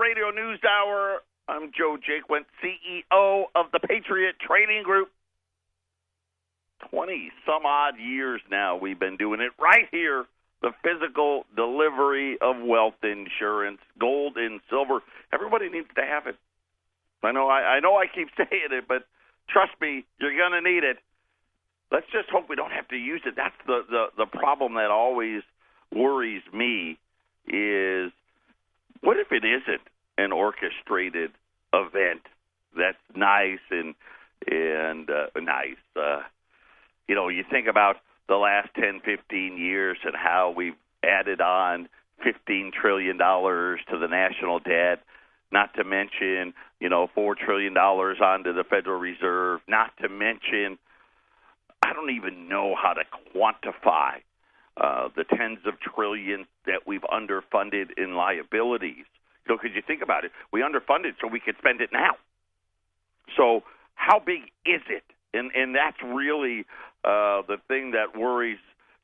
Radio News Hour. I'm Joe Jaquint, CEO of the Patriot Trading Group. 20-some-odd years now we've been doing it right here, the physical delivery of wealth insurance, gold and silver. Everybody needs to have it. I know I keep saying it, but trust me, you're going to need it. Let's just hope we don't have to use it. That's the problem that always worries me is, what if it isn't an orchestrated event that's nice and nice? You think about the last 10, 15 years and how we've added on $15 trillion to the national debt, not to mention, $4 trillion onto the Federal Reserve, not to mention, I don't even know how to quantify the tens of trillions that we've underfunded in liabilities. Because you think about it, we underfunded so we could spend it now. So how big is it? And that's really the thing that worries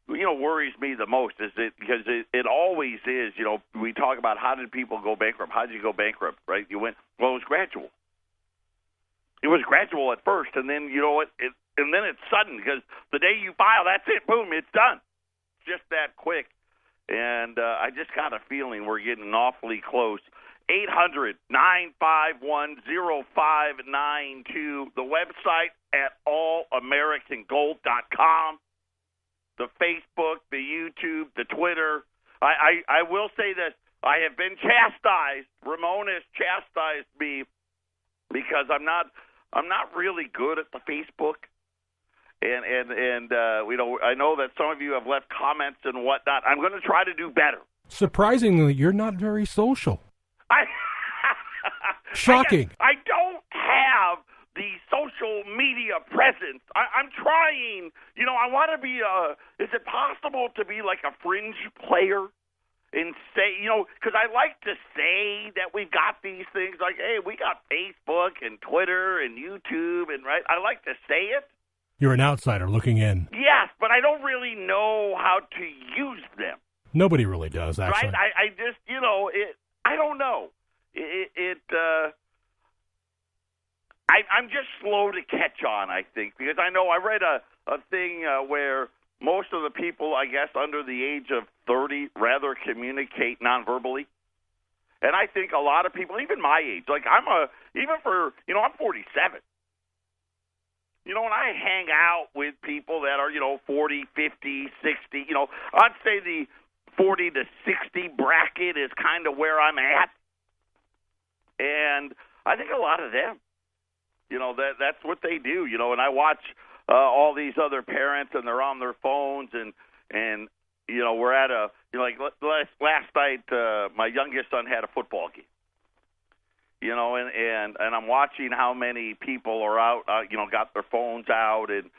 me the most, is it because it always is. We talk about how did people go bankrupt? How did you go bankrupt? Right? It was gradual. It was gradual at first, and then and then it's sudden, because the day you file, that's it. Boom, it's done. Just that quick. And I just got a feeling we're getting awfully close. 800-951-0592. The website at allamericangold.com. The Facebook, the YouTube, the Twitter. I will say this. I have been chastised. Ramon has chastised me because I'm not really good at the Facebook. And I know that some of you have left comments and whatnot. I'm going to try to do better. Surprisingly, you're not very social. Shocking. I don't have the social media presence. I'm trying. I want to be is it possible to be like a fringe player and say, because I like to say that we've got these things like, hey, we got Facebook and Twitter and YouTube, and right. I like to say it. You're an outsider looking in. Yes, but I don't really know how to use them. Nobody really does, actually. Right? I just, I don't know. I'm just slow to catch on, I think, because I know I read a thing where most of the people, I guess, under the age of 30 rather communicate nonverbally. And I think a lot of people, even my age, like I'm 47. When I hang out with people that are, 40, 50, 60, I'd say the 40 to 60 bracket is kind of where I'm at. And I think a lot of them, that's what they do, and I watch all these other parents and they're on their phones and we're at last night, my youngest son had a football game. And I'm watching how many people are out, got their phones out, and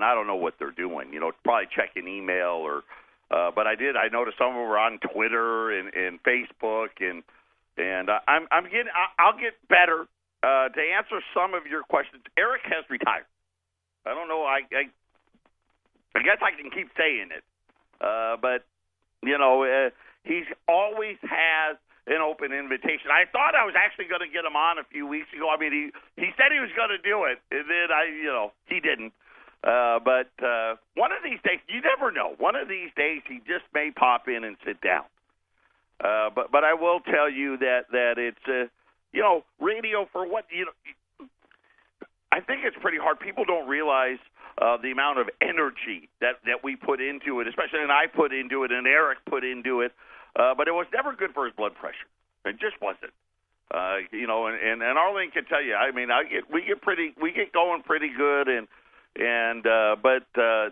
I don't know what they're doing. Probably checking email but I noticed some of them were on Twitter and Facebook, and I'll get better to answer some of your questions. Eric has retired. I don't know. I guess I can keep saying it, but he's always has an open invitation. I thought I was actually going to get him on a few weeks ago. I mean, he said he was going to do it, and then he didn't. But one of these days, you never know. One of these days, he just may pop in and sit down. But I will tell you that it's radio for what I think it's pretty hard. People don't realize the amount of energy that we put into it, especially, and I put into it, and Eric put into it. But it was never good for his blood pressure. It just wasn't. And Arlene can tell you. I mean, we get going pretty good, but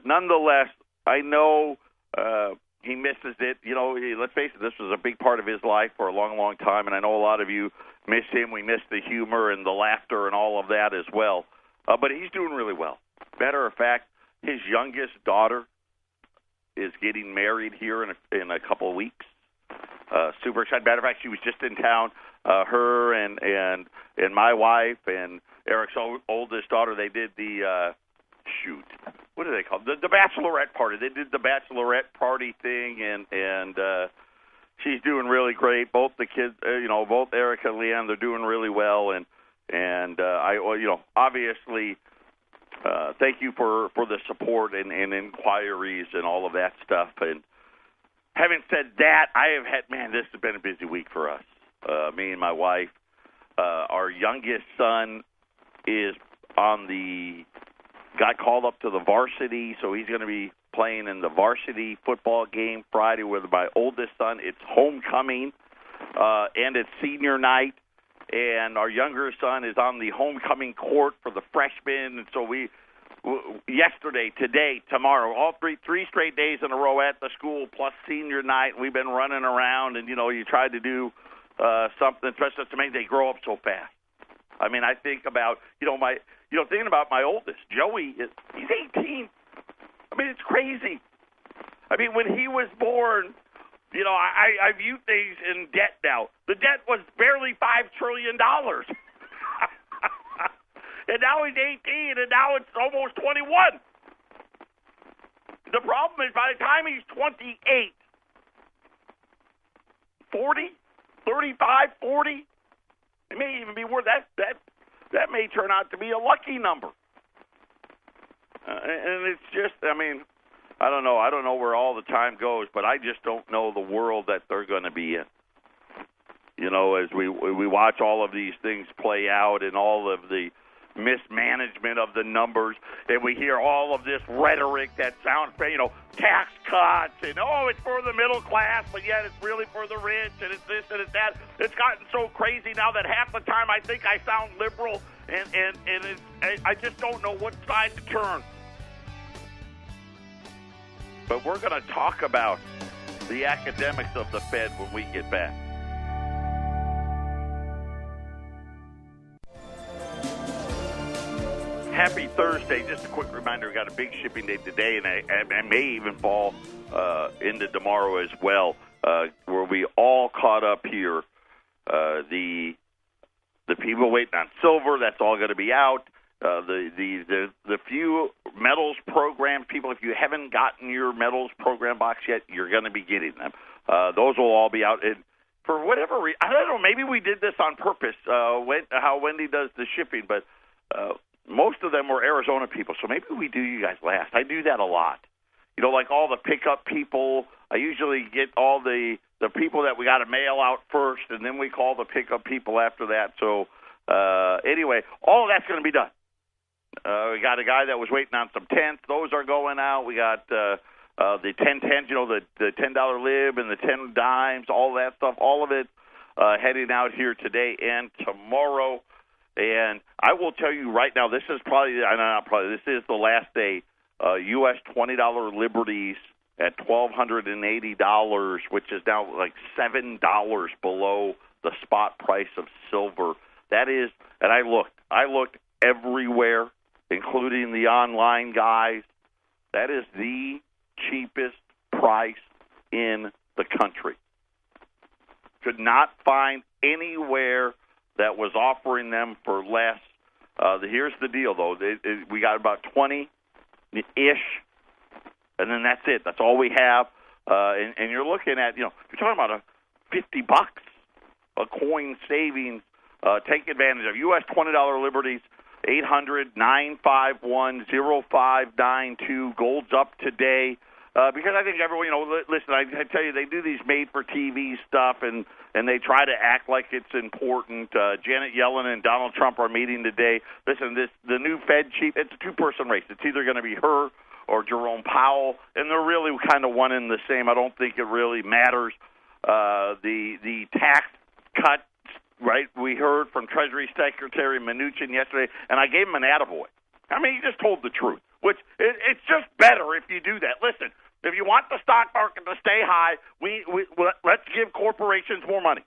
nonetheless, I know he misses it. Let's face it, this was a big part of his life for a long, long time, and I know a lot of you miss him. We miss the humor and the laughter and all of that as well. But he's doing really well. Matter of fact, his youngest daughter is getting married here in a couple of weeks. Super excited. Matter of fact, she was just in town. Her and my wife and Eric's oldest daughter. They did the what do they call it? The bachelorette party. They did the bachelorette party thing, and she's doing really great. Both the kids, both Erica and Leanne, they're doing really well. And obviously, thank you for the support and inquiries and all of that stuff. And having said that, this has been a busy week for us. Me and my wife. Our youngest son got called up to the varsity, so he's going to be playing in the varsity football game Friday with my oldest son. It's homecoming, and it's senior night, and our younger son is on the homecoming court for the freshmen. And so yesterday, today, tomorrow, all three straight days in a row at the school, plus senior night, we've been running around, and, you tried to do something, especially to make they grow up so fast. I mean, I think about, thinking about my oldest, Joey, he's 18. I mean, it's crazy. I mean, when he was born, I view things in debt now. The debt was barely $5 trillion. And now he's 18, and now it's almost 21. The problem is by the time he's 28, 40, 35, 40, it may even be worth that may turn out to be a lucky number. And it's just, I don't know. I don't know where all the time goes, but I just don't know the world that they're going to be in. As we watch all of these things play out and all of the mismanagement of the numbers, and we hear all of this rhetoric that sounds, tax cuts, and, it's for the middle class, but yet it's really for the rich, and it's this and it's that. It's gotten so crazy now that half the time I think I sound liberal, and I just don't know what side to turn. But we're going to talk about the academics of the Fed when we get back. Happy Thursday. Just a quick reminder, we got a big shipping day today, and I may even fall into tomorrow as well, where we all caught up here. The people waiting on silver, that's all going to be out. The few metals program people, if you haven't gotten your metals program box yet, you're going to be getting them. Those will all be out. And for whatever reason, I don't know, maybe we did this on purpose, how Wendy does the shipping, but most of them were Arizona people, so maybe we do you guys last. I do that a lot. Like all the pickup people, I usually get all the people that we got to mail out first, and then we call the pickup people after that. So anyway, all of that's going to be done. We got a guy that was waiting on some tents. Those are going out. We got the 10 tents, the $10 lib and the 10 dimes, all that stuff, all of it heading out here today and tomorrow. And I will tell you right now, this is this is the last day. U.S. $20 Liberties at $1,280, which is now like $7 below the spot price of silver. That is, and I looked everywhere, including the online guys. That is the cheapest price in the country. Could not find anywhere that was offering them for less. Here's the deal, though. We got about 20-ish, and then that's it. That's all we have. And you're looking at, you're talking about $50 a coin savings. Take advantage of U.S. $20 Liberties, 800-951-0592. Gold's up today. Because I think everyone, listen, I tell you, they do these made-for-TV stuff, and they try to act like it's important. Janet Yellen and Donald Trump are meeting today. Listen, the new Fed chief, it's a two-person race. It's either going to be her or Jerome Powell, and they're really kind of one and the same. I don't think it really matters. The tax cut, right, we heard from Treasury Secretary Mnuchin yesterday, and I gave him an attaboy. I mean, he just told the truth, which it's just better if you do that. Listen, if you want the stock market to stay high, let's give corporations more money.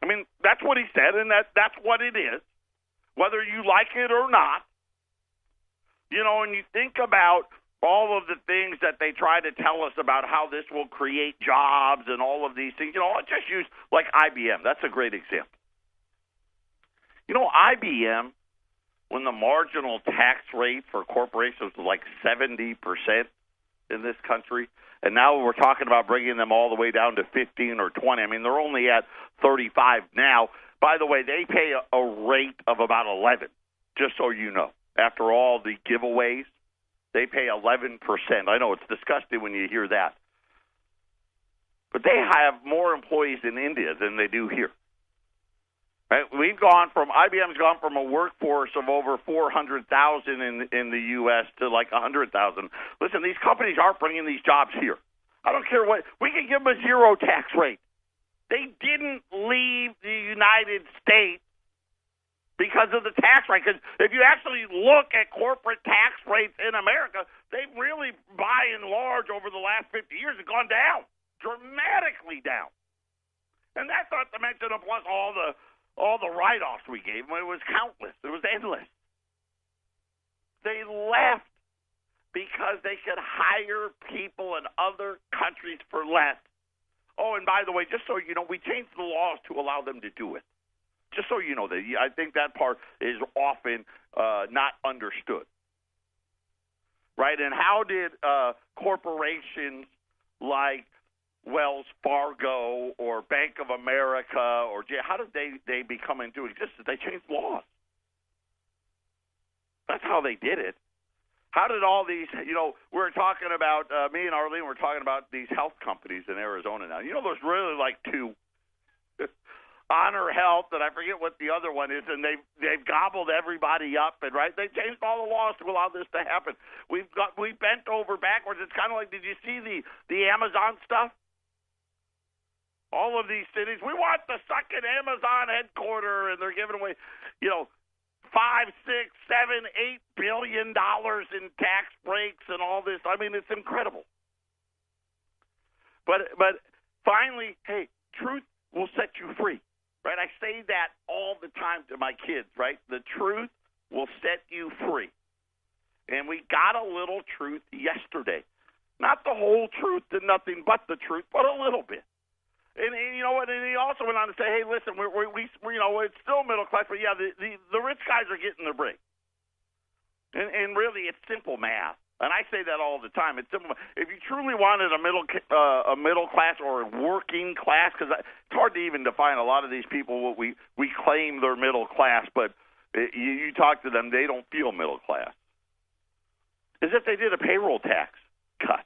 I mean, that's what he said, and that's what it is, whether you like it or not. And you think about all of the things that they try to tell us about how this will create jobs and all of these things. I'll just use, like, IBM. That's a great example. IBM, when the marginal tax rate for corporations was like 70%, in this country, and now we're talking about bringing them all the way down to 15 or 20. I mean, they're only at 35 now. By the way, they pay a rate of about 11, just so you know. After all the giveaways, they pay 11%. I know it's disgusting when you hear that. But they have more employees in India than they do here. Right? IBM's gone from a workforce of over 400,000 in the U.S. to like 100,000. Listen, these companies aren't bringing these jobs here. I don't care what. We can give them a zero tax rate. They didn't leave the United States because of the tax rate. Because if you actually look at corporate tax rates in America, they've really, by and large, over the last 50 years, have gone down, dramatically down. And that's not to mention, plus all the write-offs we gave them. It was countless. It was endless. They left because they could hire people in other countries for less. Oh, and by the way, just so you know, we changed the laws to allow them to do it. Just so you know, that I think that part is often not understood. Right? And how did corporations like Wells Fargo or Bank of America or how did they become into existence? They changed laws. That's how they did it. How did all these, we're talking about, me and Arlene were talking about these health companies in Arizona now. There's really like two, Honor Health, and I forget what the other one is, and they've gobbled everybody up, and right, they changed all the laws to allow this to happen. We bent over backwards. It's kind of like, did you see the Amazon stuff? All of these cities, we want the second Amazon headquarters, and they're giving away, $5, $6, $7, $8 billion in tax breaks and all this. I mean, it's incredible. But finally, hey, truth will set you free, right? I say that all the time to my kids, right? The truth will set you free. And we got a little truth yesterday. Not the whole truth and nothing but the truth, but a little bit. And you know what? And he also went on to say, "Hey, listen, we it's still middle class, but yeah, the rich guys are getting their break." And really, it's simple math. And I say that all the time. It's simple. If you truly wanted a middle class or a working class, because it's hard to even define a lot of these people. What we claim they're middle class, but you talk to them, they don't feel middle class. As if they did a payroll tax cut.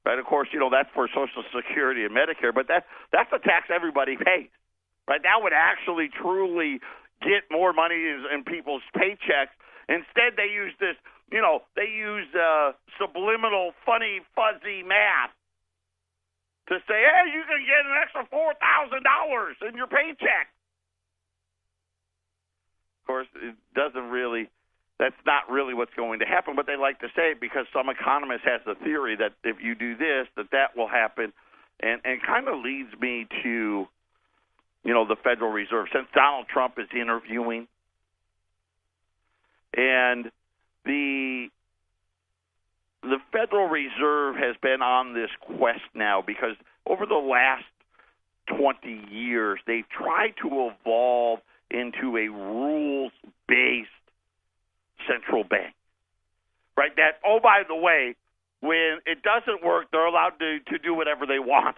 Right, of course, that's for Social Security and Medicare, but that's the tax everybody pays. Right, that would actually truly get more money in people's paychecks. Instead, they use this, they use subliminal, funny, fuzzy math to say, hey, you can get an extra $4,000 in your paycheck. Of course, it doesn't really. That's not really what's going to happen, but they like to say it because some economist has the theory that if you do this, that will happen, and kind of leads me to, the Federal Reserve. Since Donald Trump is interviewing, and the Federal Reserve has been on this quest now because over the last 20 years, they've tried to evolve into a rules-based central bank, right? That, oh, by the way, when it doesn't work, they're allowed to do whatever they want,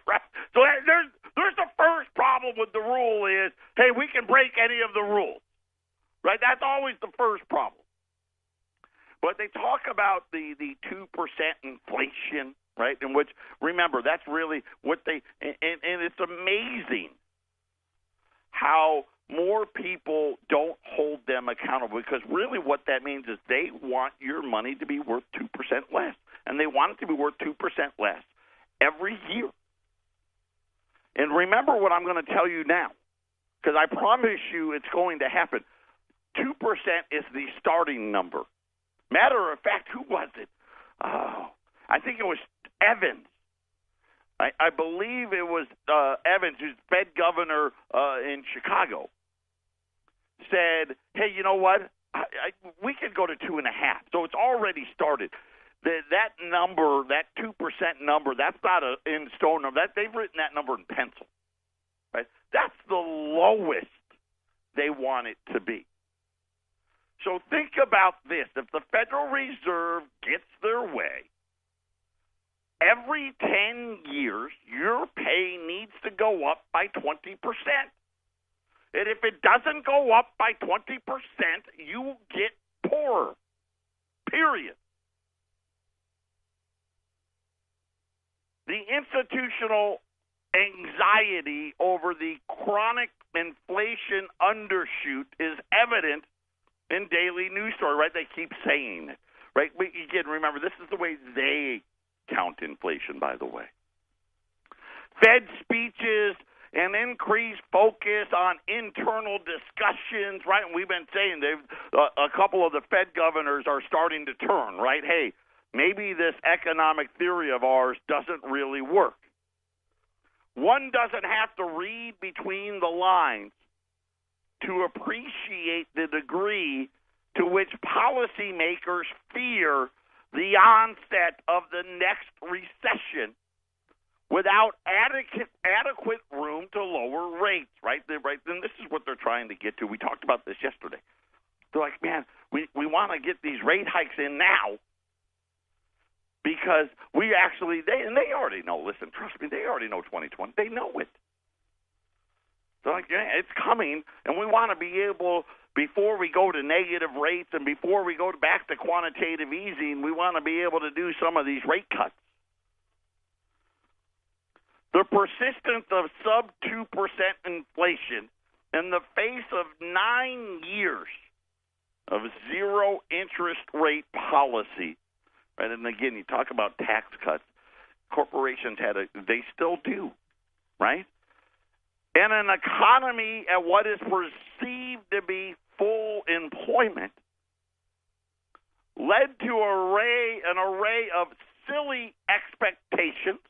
right? So there's the first problem with the rule is, hey, we can break any of the rules, right? That's always the first problem. But they talk about the 2% inflation, right? In which, remember, that's really what and it's amazing how more people don't hold them accountable because really what that means is they want your money to be worth 2% less, and they want it to be worth 2% less every year. And remember what I'm going to tell you now, because I promise you it's going to happen. 2% is the starting number. Matter of fact, who was it? Oh, I think it was Evans. I believe it was Evans, who's Fed governor in Chicago, said, hey, you know what? We could go to 2.5. So it's already started. That number, that 2% number, that's not in stone number. They've written that number in pencil. Right? That's the lowest they want it to be. So think about this. If the Federal Reserve gets their way, every 10 years, your pay needs to go up by 20%. And if it doesn't go up by 20%, you get poorer. Period. The institutional anxiety over the chronic inflation undershoot is evident in daily news story, right? They keep saying it, right? But again, remember, this is the way they count inflation, by the way. Fed speeches and increased focus on internal discussions, right? And we've been saying a couple of the Fed governors are starting to turn, right? Hey, maybe this economic theory of ours doesn't really work. One doesn't have to read between the lines to appreciate the degree to which policymakers fear the onset of the next recession without adequate room to lower rates, right? And this is what they're trying to get to. We talked about this yesterday. They're like, man, we want to get these rate hikes in now because they already know, listen, trust me, they already know 2020. They know it. They're like, yeah, it's coming, and we want to be able, before we go to negative rates and before we go back to quantitative easing, we want to be able to do some of these rate cuts. The persistence of sub-2% inflation in the face of 9 years of zero interest rate policy, right? And again, you talk about tax cuts. Corporations they still do, right? And an economy at what is perceived to be full employment led to an array of silly expectations,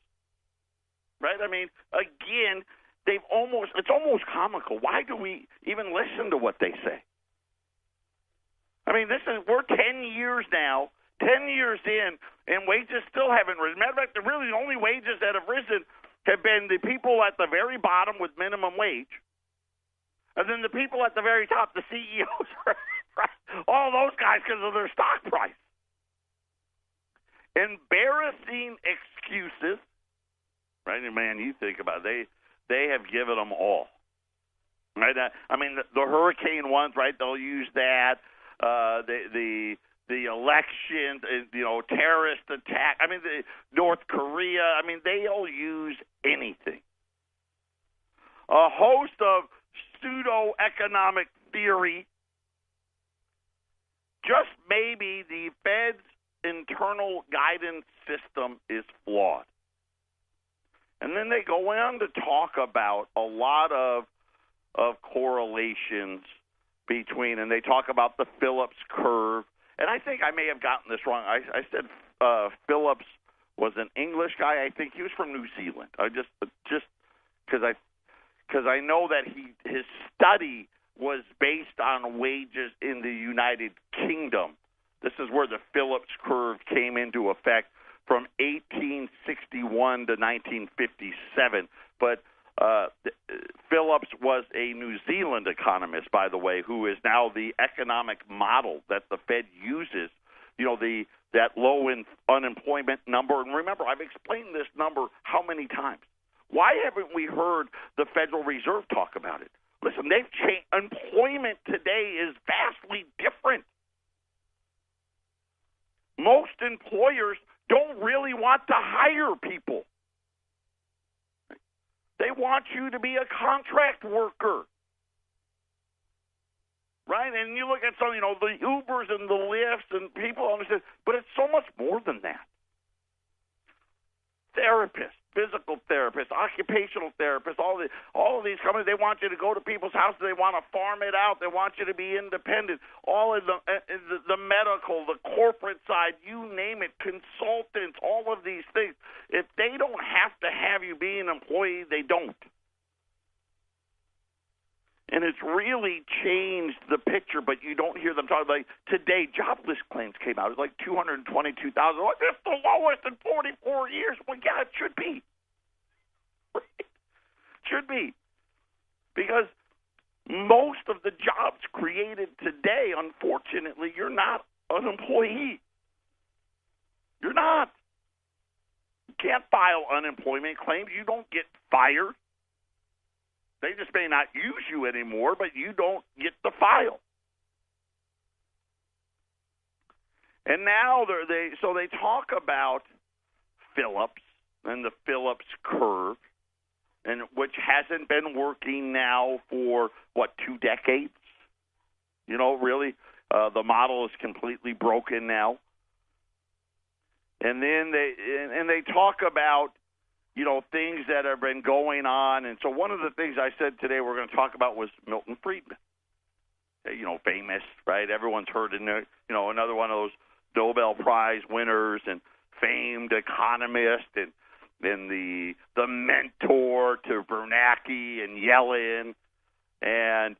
right? I mean, again, it's almost comical. Why do we even listen to what they say? I mean, we're 10 years now, 10 years in, and wages still haven't risen. Matter of fact, the only wages that have risen have been the people at the very bottom with minimum wage, and then the people at the very top, the CEOs, right? All those guys because of their stock price. Embarrassing excuses, right? And man, you think about it, they have given them all, right? I mean, the hurricane ones, right? They'll use that. The elections, terrorist attack. I mean, North Korea. I mean, they'll use anything. A host of pseudo-economic theory. Just maybe the Fed's internal guidance system is flawed. And then they go on to talk about a lot of correlations between, and they talk about the Phillips curve. And I think I may have gotten this wrong. I said Phillips was an English guy. I think he was from New Zealand. I just because I know that his study was based on wages in the United Kingdom. This is where the Phillips curve came into effect from 1861 to 1957. But Phillips was a New Zealand economist, by the way, who is now the economic model that the Fed uses, that low unemployment number. And remember, I've explained this number how many times? Why haven't we heard the Federal Reserve talk about it? Listen, they've changed. Employment today is vastly different. Most employers don't really want to hire people. They want you to be a contract worker, right? And you look at some, the Ubers and the Lyfts, and people understand, but it's so much more than that. Therapists, physical therapists, occupational therapists, all of these companies, they want you to go to people's houses. They want to farm it out. They want you to be independent. All of the medical, the corporate side, you name it, consultants, all of these things. If they don't have to have you be an employee, they don't. And it's really changed the picture, but you don't hear them talk. Like today, jobless claims came out. It's like 222,000. Like, that's the lowest in 44 years. Well, yeah, it should be. It should be. Because most of the jobs created today, unfortunately, you're not an employee. You're not. You can't file unemployment claims. You don't get fired. They just may not use you anymore, but you don't get the file. And now they talk about Phillips and the Phillips curve, and which hasn't been working now for 2 decades. Really, the model is completely broken now. And then they talk about things that have been going on. And so one of the things I said today we're going to talk about was Milton Friedman. Famous, right? Everyone's heard another one of those Nobel Prize winners and famed economist and the mentor to Bernanke and Yellen. And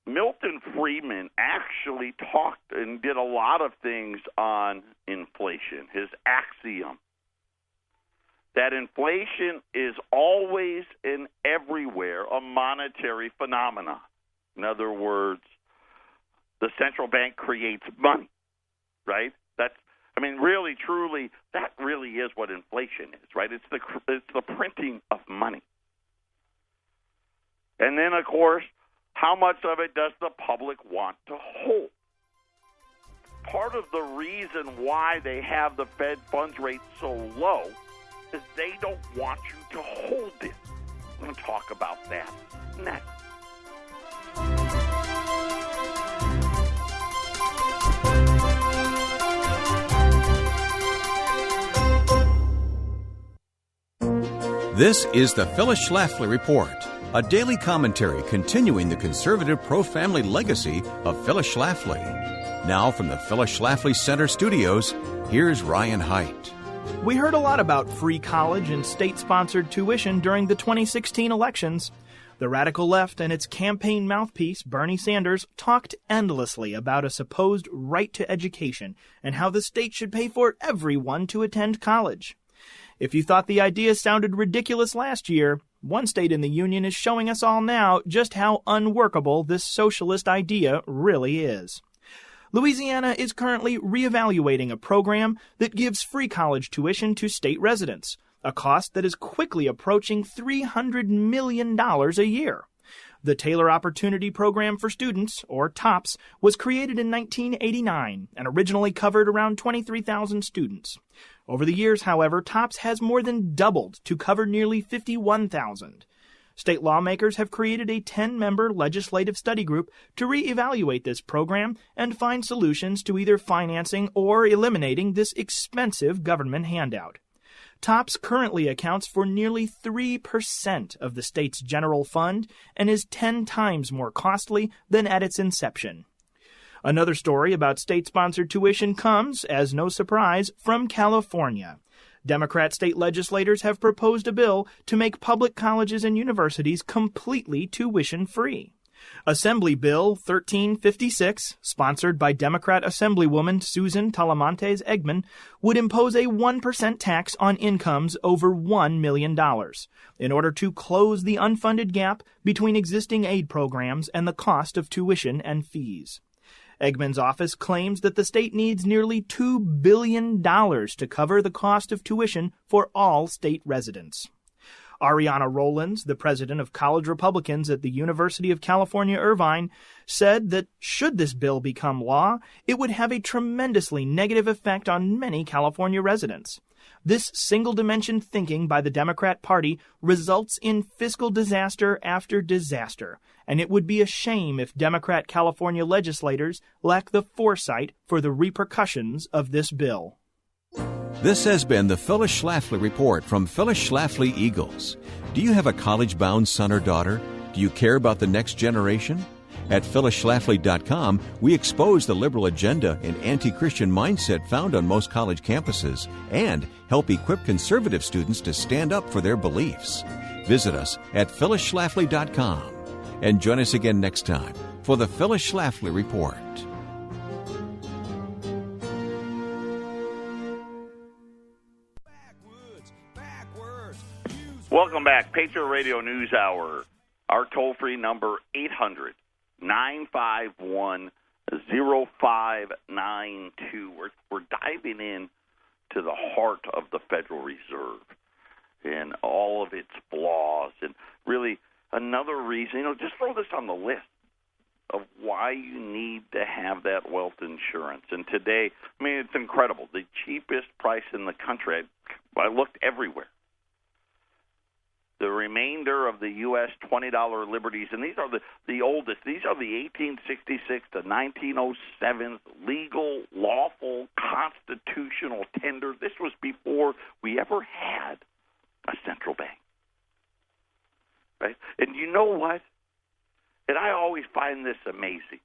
Milton Friedman actually talked and did a lot of things on inflation. His axiom that inflation is always and everywhere a monetary phenomenon. In other words, the central bank creates money, right? Really, truly, that really is what inflation is, right? It's the printing of money. And then, of course, how much of it does the public want to hold? Part of the reason why they have the Fed funds rate so low is they don't want you to hold it. I'm going to talk about that next. This is the Phyllis Schlafly Report, a daily commentary continuing the conservative pro-family legacy of Phyllis Schlafly. Now from the Phyllis Schlafly Center studios, here's Ryan Haidt. We heard a lot about free college and state-sponsored tuition during the 2016 elections. The radical left and its campaign mouthpiece, Bernie Sanders, talked endlessly about a supposed right to education and how the state should pay for everyone to attend college. If you thought the idea sounded ridiculous last year, one state in the union is showing us all now just how unworkable this socialist idea really is. Louisiana is currently reevaluating a program that gives free college tuition to state residents, a cost that is quickly approaching $300 million a year. The Taylor Opportunity Program for Students, or TOPS, was created in 1989 and originally covered around 23,000 students. Over the years, however, TOPS has more than doubled to cover nearly 51,000. State lawmakers have created a 10-member legislative study group to reevaluate this program and find solutions to either financing or eliminating this expensive government handout. TOPS currently accounts for nearly 3% of the state's general fund and is 10 times more costly than at its inception. Another story about state-sponsored tuition comes, as no surprise, from California. Democrat state legislators have proposed a bill to make public colleges and universities completely tuition-free. Assembly Bill 1356, sponsored by Democrat Assemblywoman Susan Talamantes Eggman, would impose a 1% tax on incomes over $1 million in order to close the unfunded gap between existing aid programs and the cost of tuition and fees. Eggman's office claims that the state needs nearly $2 billion to cover the cost of tuition for all state residents. Ariana Rollins, the president of College Republicans at the University of California, Irvine, said that should this bill become law, it would have a tremendously negative effect on many California residents. This single-dimension thinking by the Democrat Party results in fiscal disaster after disaster, and it would be a shame if Democrat California legislators lack the foresight for the repercussions of this bill. This has been the Phyllis Schlafly Report from Phyllis Schlafly Eagles. Do you have a college-bound son or daughter? Do you care about the next generation? At phyllisschlafly.com, we expose the liberal agenda and anti-Christian mindset found on most college campuses and help equip conservative students to stand up for their beliefs. Visit us at phyllisschlafly.com and join us again next time for the Phyllis Schlafly Report. Welcome back. Patriot Radio News Hour. Our toll-free number, 800-951-0592. We're diving in to the heart of the Federal Reserve and all of its flaws. And really, another reason, just throw this on the list of why you need to have that wealth insurance. And today, it's incredible. The cheapest price in the country, I looked everywhere. The remainder of the U.S. $20 Liberties, and these are the oldest. These are the 1866 to 1907 legal, lawful, constitutional tender. This was before we ever had a central bank. Right? And you know what? And I always find this amazing.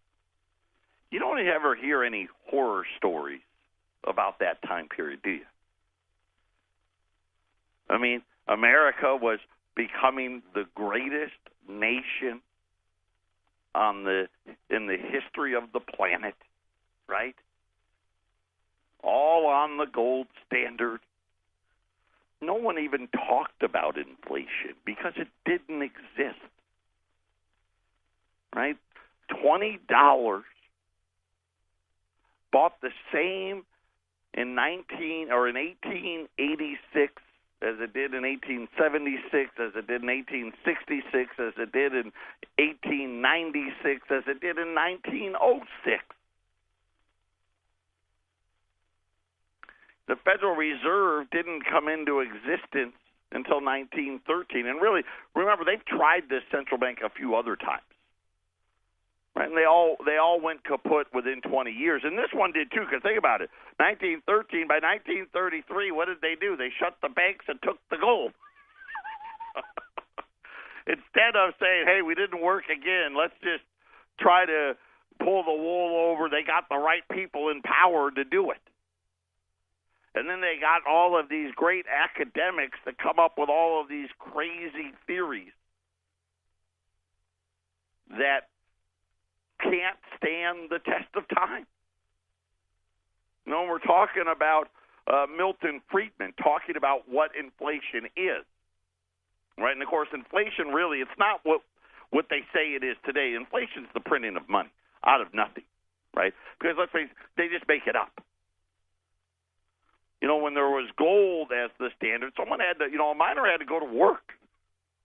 You don't ever hear any horror stories about that time period, do you? America was becoming the greatest nation in the history of the planet, right? All on the gold standard. No one even talked about inflation because it didn't exist. Right? $20 bought the same in 1886 as it did in 1876, as it did in 1866, as it did in 1896, as it did in 1906. The Federal Reserve didn't come into existence until 1913. And really, remember, they've tried this central bank a few other times. Right? And they all went kaput within 20 years. And this one did too, because think about it. 1913, by 1933, what did they do? They shut the banks and took the gold. Instead of saying, hey, we didn't work again, let's just try to pull the wool over. They got the right people in power to do it. And then they got all of these great academics that come up with all of these crazy theories that can't stand the test of time. We're talking about Milton Friedman talking about what inflation is. Right? And, of course, inflation really, it's not what they say it is today. Inflation is the printing of money out of nothing. Right? Because, let's face it, they just make it up. When there was gold as the standard, someone had to, a miner had to go to work.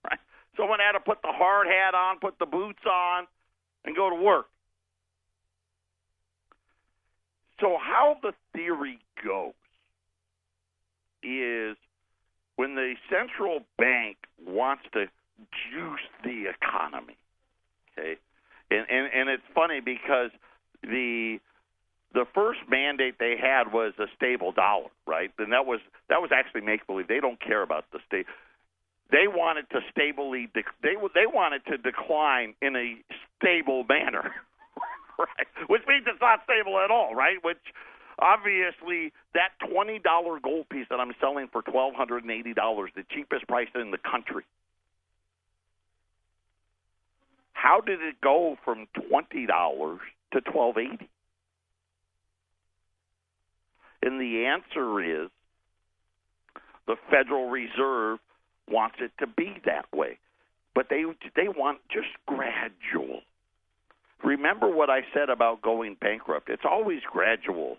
Right? Someone had to put the hard hat on, put the boots on, and go to work. So how the theory goes is when the central bank wants to juice the economy, okay? And it's funny because the first mandate they had was a stable dollar, right? And that was actually make-believe. They don't care about the state. They wanted to stably they wanted to decline in a stable manner, right? Which means it's not stable at all, right? Which obviously that $20 gold piece that I'm selling for $1,280, the cheapest price in the country. How did it go from $20 to $1,280? And the answer is the Federal Reserve wants it to be that way. But they want just gradual. Remember what I said about going bankrupt. It's always gradual,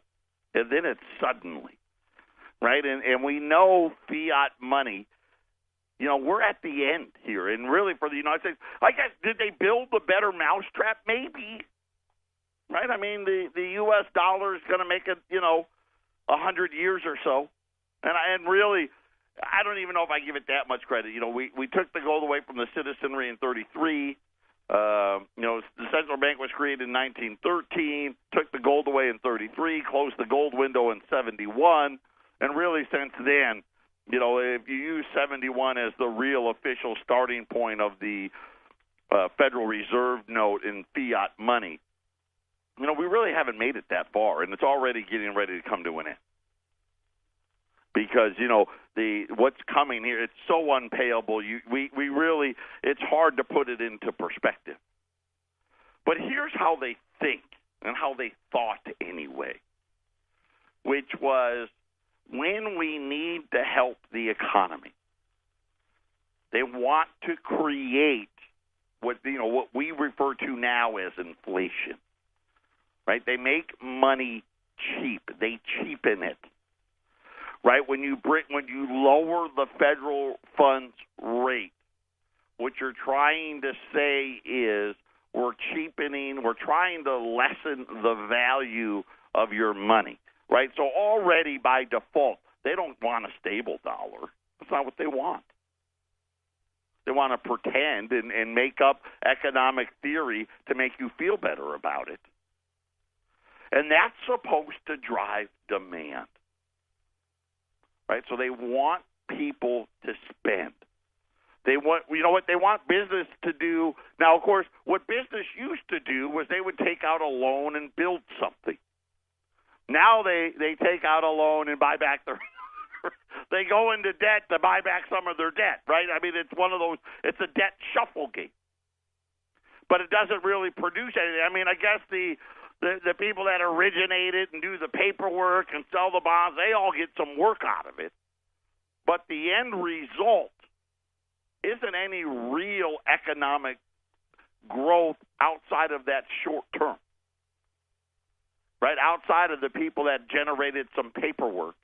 and then it's suddenly, right? And we know fiat money, we're at the end here. And really for the United States, I guess, did they build a better mousetrap? Maybe, right? The U.S. dollar is going to make it, 100 years or so. And really, I don't even know if I give it that much credit. We took the gold away from the citizenry in 1933. The central bank was created in 1913, took the gold away in 1933, closed the gold window in 1971, and really since then, if you use 1971 as the real official starting point of the Federal Reserve note in fiat money, we really haven't made it that far, and it's already getting ready to come to an end. Because, what's coming here, it's so unpayable. We really, it's hard to put it into perspective. But here's how they think and how they thought anyway, which was when we need to help the economy, they want to create what we refer to now as inflation. Right? They make money cheap. They cheapen it. Right? When you lower the federal funds rate, what you're trying to say is we're trying to lessen the value of your money. Right? So already by default, they don't want a stable dollar. That's not what they want. They want to pretend and make up economic theory to make you feel better about it. And that's supposed to drive demand. Right? So they want people to spend. They want, they want business to do. Now, of course, what business used to do was they would take out a loan and build something. Now they take out a loan and buy back their they go into debt to buy back some of their debt, right? I mean, it's one of those, it's a debt shuffle game. But it doesn't really produce anything. I mean, I guess the people that originate it and do the paperwork and sell the bonds, they all get some work out of it. But the end result isn't any real economic growth outside of that short term, right? Outside of the people that generated some paperwork.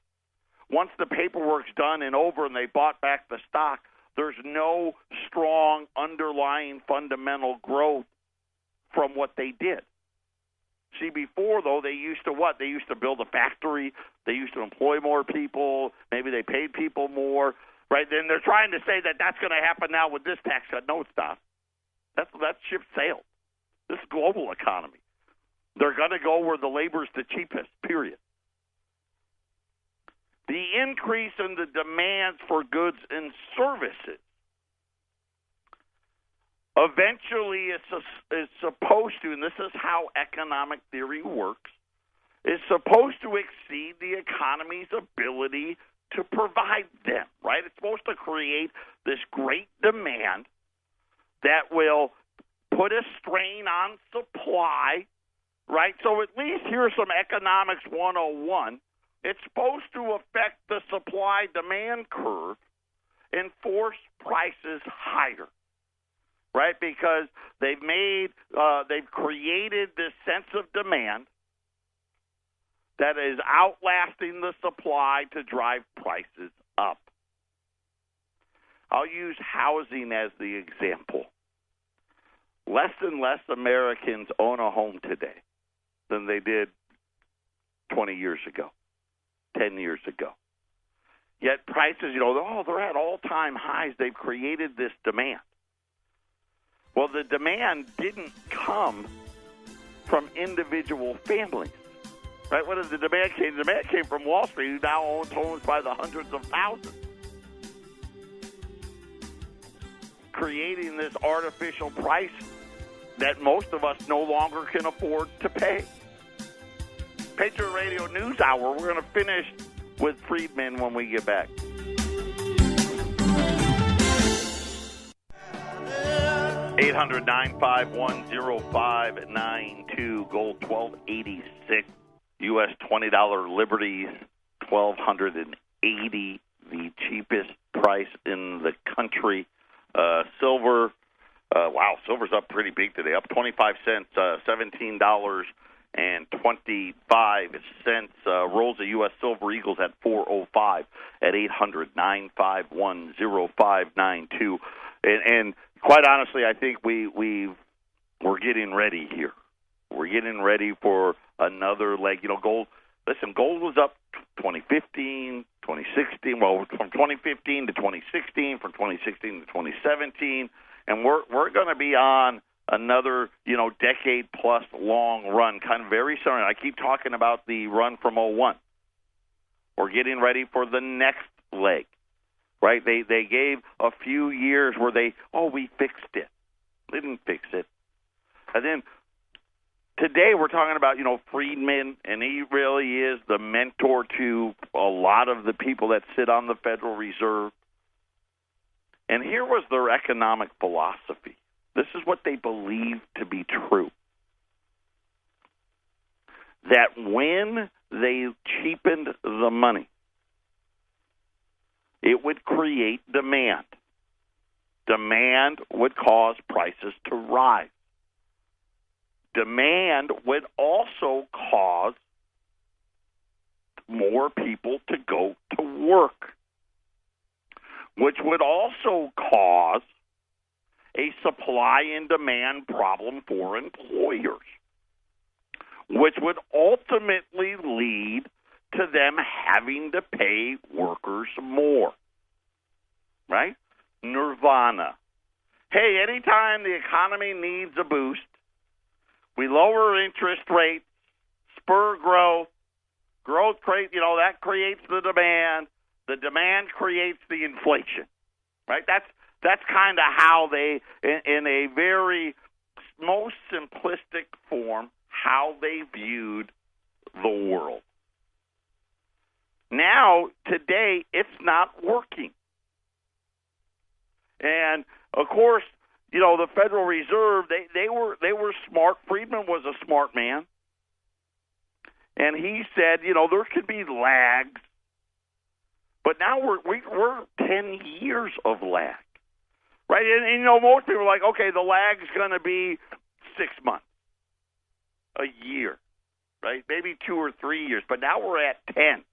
Once the paperwork's done and over and they bought back the stock, there's no strong underlying fundamental growth from what they did. See, before, though, they used to what? They used to build a factory. They used to employ more people. Maybe they paid people more, right? Then they're trying to say that that's going to happen now with this tax cut. No, it's not. That ship sailed. This global economy. They're going to go where the labor's the cheapest, period. The increase in the demands for goods and services eventually is supposed to, and this is how economic theory works, is supposed to exceed the economy's ability to provide them, right? It's supposed to create this great demand that will put a strain on supply, right? So at least here's some economics 101. It's supposed to affect the supply-demand curve and force prices higher, right? Because they've created this sense of demand that is outlasting the supply to drive prices up. I'll use housing as the example. Less and less Americans own a home today than they did 20 years ago. 10 years ago. Yet prices, they're at all-time highs. They've created this demand. Well, the demand didn't come from individual families, right? What did the demand came? The demand came from Wall Street, who now owns homes by the hundreds of thousands, creating this artificial price that most of us no longer can afford to pay. Patriot Radio News Hour. We're going to finish with Friedman when we get back. $800-951-0592, gold $12.86, U.S. $20 Liberties $1,280, the cheapest price in the country. Silver, silver's up pretty big today, up 25 cents, $17.25. Rolls of U.S. Silver Eagles at 405 at 800-951-0592. And quite honestly, I think we're getting ready here. We're getting ready for another leg. Gold. Listen, gold was up 2015, 2016. Well, from 2015 to 2016, from 2016 to 2017, and we're going to be on another, decade-plus long run, kind of very similar. I keep talking about the run from 01. We're getting ready for the next leg, right? They gave a few years where we fixed it. They didn't fix it. And then today we're talking about, Friedman, and he really is the mentor to a lot of the people that sit on the Federal Reserve. And here was their economic philosophy. This is what they believe to be true. That when they cheapened the money, it would create demand. demand would cause prices to rise. Demand would also cause more people to go to work, which would also cause a supply and demand problem for employers, which would ultimately lead to them having to pay workers more. Right? Nirvana. Hey, anytime the economy needs a boost, we lower interest rates, spur growth. Growth that creates the demand. The demand creates the inflation. Right? That's kind of how they, in a very most simplistic form, how they viewed the world. Now, today, it's not working. And, of course, the Federal Reserve, they were smart. Friedman was a smart man. And he said, there could be lags. But now we're 10 years of lag. Right? And most people are like, okay, the lag's going to be 6 months, a year, right? Maybe 2 or 3 years. But now we're at 10.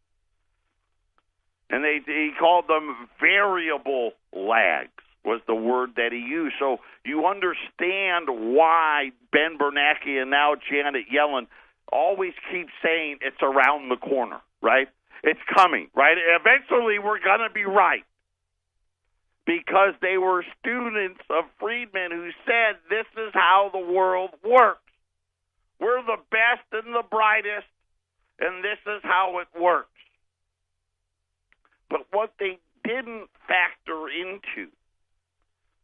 And he called them variable lags was the word that he used. So you understand why Ben Bernanke and now Janet Yellen always keep saying it's around the corner, right? It's coming, right? Eventually we're going to be right. Because they were students of Friedman who said this is how the world works. We're the best and the brightest, and this is how it works. But what they didn't factor into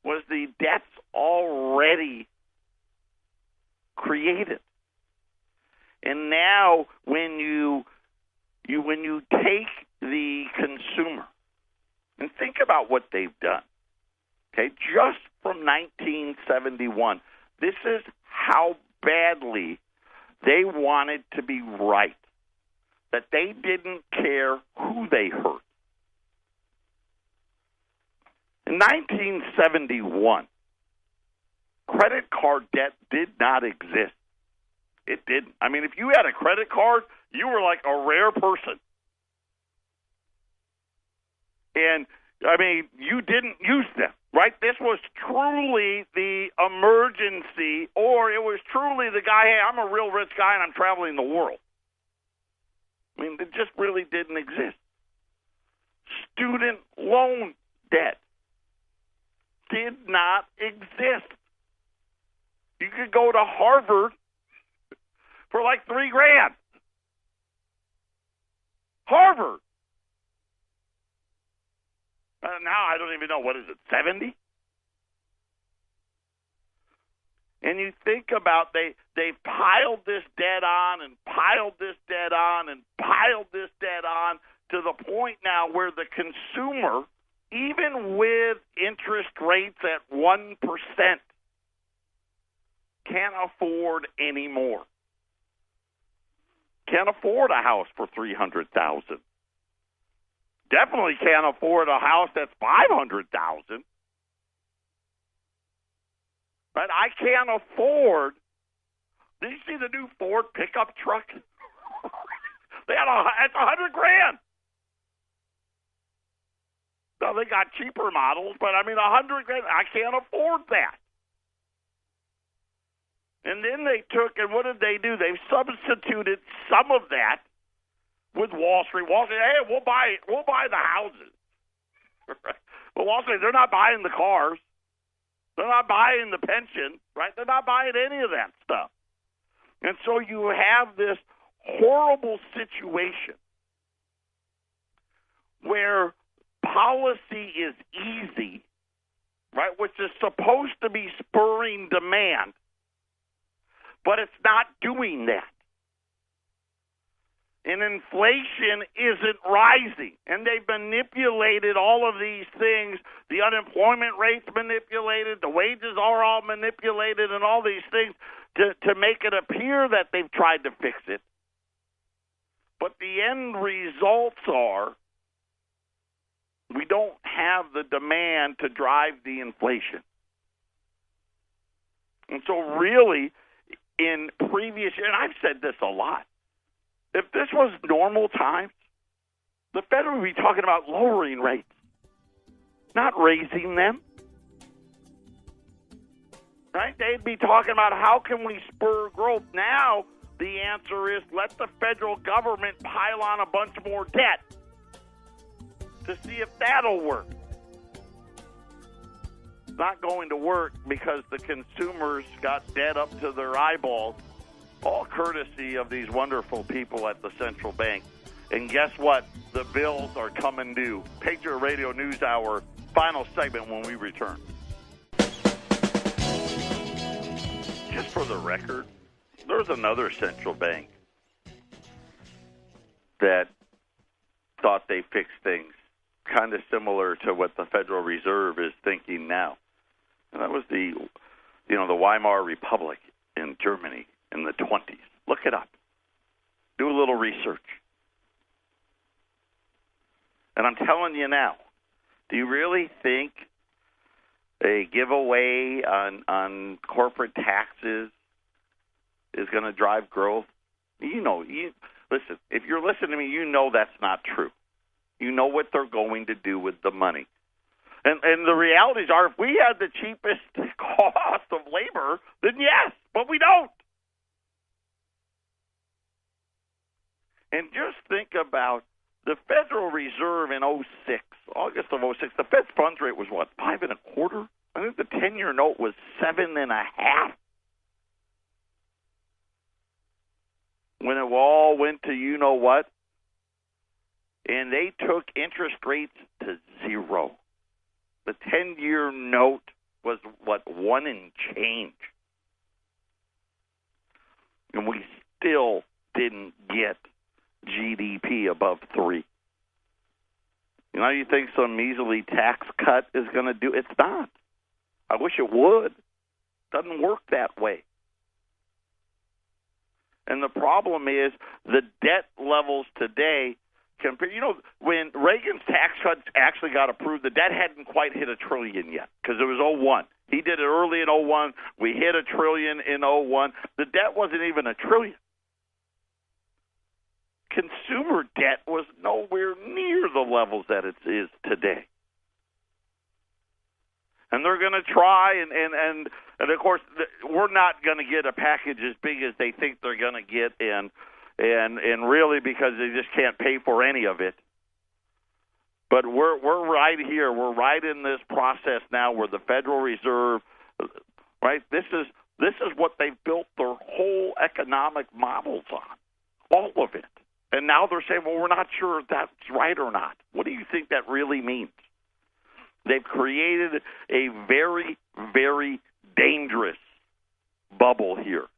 was the debts already created. And now when you take the consumer and think about what they've done, okay, just from 1971, this is how badly they wanted to be right, that they didn't care who they hurt. In 1971, credit card debt did not exist. It didn't. I mean, if you had a credit card, you were like a rare person. And, I mean, you didn't use them, right? This was truly the emergency, or it was truly the guy, hey, I'm a real rich guy and I'm traveling the world. I mean, it just really didn't exist. Student loan debt did not exist. You could go to Harvard for like $3,000. Harvard. Now I don't even know, what is it, 70? And you think about they've piled this debt on and piled this debt on and piled this debt on to the point now where the consumer, even with interest rates at 1%, can't afford any more. Can't afford a house for $300,000. Definitely can't afford a house that's $500,000. But I can't afford. Did you see the new Ford pickup truck? It's $100,000. Now they got cheaper models, but I mean $100,000. I can't afford that. And then they took, and what did they do? They substituted some of that with Wall Street. Wall Street, hey, we'll buy the houses. But Wall Street, they're not buying the cars. They're not buying the pension, right? They're not buying any of that stuff. And so you have this horrible situation where policy is easy, right, which is supposed to be spurring demand, but it's not doing that. And inflation isn't rising. And they've manipulated all of these things. The unemployment rate's manipulated. The wages are all manipulated and all these things to make it appear that they've tried to fix it. But the end results are We don't have the demand to drive the inflation. And so really, in previous years, and I've said this a lot, if this was normal times, the Fed would be talking about lowering rates, not raising them. Right? They'd be talking about how can we spur growth. Now the answer is let the federal government pile on a bunch more debt to see if that'll work. It's not going to work because the consumers got debt up to their eyeballs, all courtesy of these wonderful people at the central bank. And guess what? The bills are coming due. Patriot Radio News Hour, final segment when we return. Just for the record, there's another central bank that thought they fixed things kind of similar to what the Federal Reserve is thinking now. And that was the Weimar Republic in Germany in the 20s. Look it up. Do a little research. And I'm telling you now, do you really think a giveaway on corporate taxes is going to drive growth? Listen, if you're listening to me, you know that's not true. You know what they're going to do with the money. And the realities are, if we had the cheapest cost of labor, then yes, but we don't. And just think about the Federal Reserve in August of 06, the Fed's funds rate was what, 5.25%? I think the 10-year note was 7.5%. When it all went to you know what, and they took interest rates to 0. The 10-year note was, 1 and change. And we still didn't get GDP above 3. You think some measly tax cut is going to do? It's not. I wish it would. Doesn't work that way. And the problem is the debt levels today when Reagan's tax cuts actually got approved, the debt hadn't quite hit $1 trillion yet because it was 01. He did it early in 01. We hit $1 trillion in 01. The debt wasn't even $1 trillion. Consumer debt was nowhere near the levels that it is today. And they're going to try, and of course, we're not going to get a package as big as they think they're going to get, and really because they just can't pay for any of it. But we're right here. We're right in this process now where the Federal Reserve, right? This is what they've built their whole economic models on, all of it. And now they're saying, well, we're not sure if that's right or not. What do you think that really means? They've created a very, very dangerous bubble here.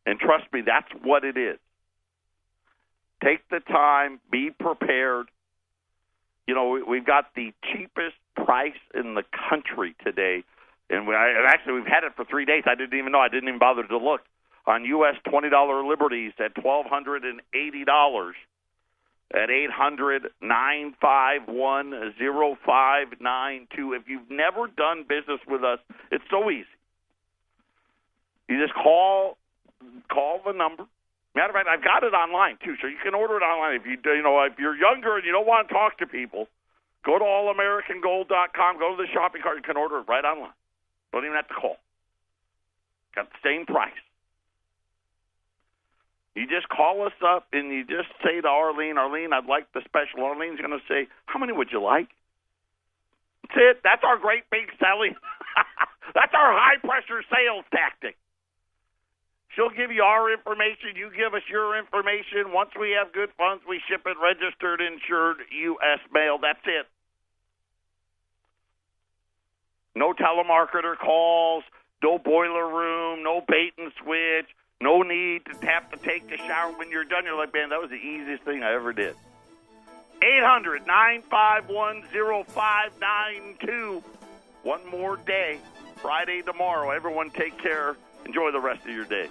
And trust me, that's what it is. Take the time, be prepared. We've got the cheapest price in the country today. And we've had it for 3 days. I didn't even know. I didn't even bother to look. On U.S. $20 Liberties at $1,280 at 800-951-0592. If you've never done business with us, it's so easy. You just call the number. Matter of fact, I've got it online too, so you can order it online. If if you're younger and you don't want to talk to people, go to allamericangold.com, go to the shopping cart, you can order it right online. Don't even have to call. Got the same price. You just call us up and you just say to Arlene, I'd like the special. Arlene's going to say, how many would you like? That's it. That's our great big selling. That's our high-pressure sales tactic. She'll give you our information. You give us your information. Once we have good funds, we ship it registered, insured, U.S. mail. That's it. No telemarketer calls, no boiler room, no bait and switch. No need to have to take a shower when you're done. You're like, man, that was the easiest thing I ever did. 800-951-0592. One more day. Friday tomorrow. Everyone take care. Enjoy the rest of your day.